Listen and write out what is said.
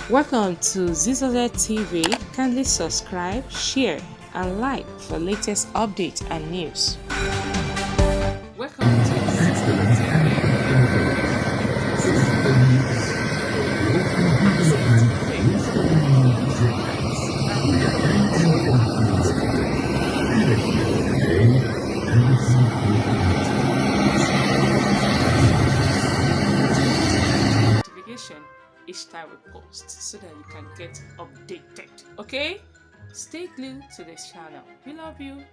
Welcome to ZZZ TV. Kindly subscribe, share, and like for latest updates and news. Welcome to ZZZ notification each time we post so that you can get updated. Okay? Stay glued to this channel. We love you.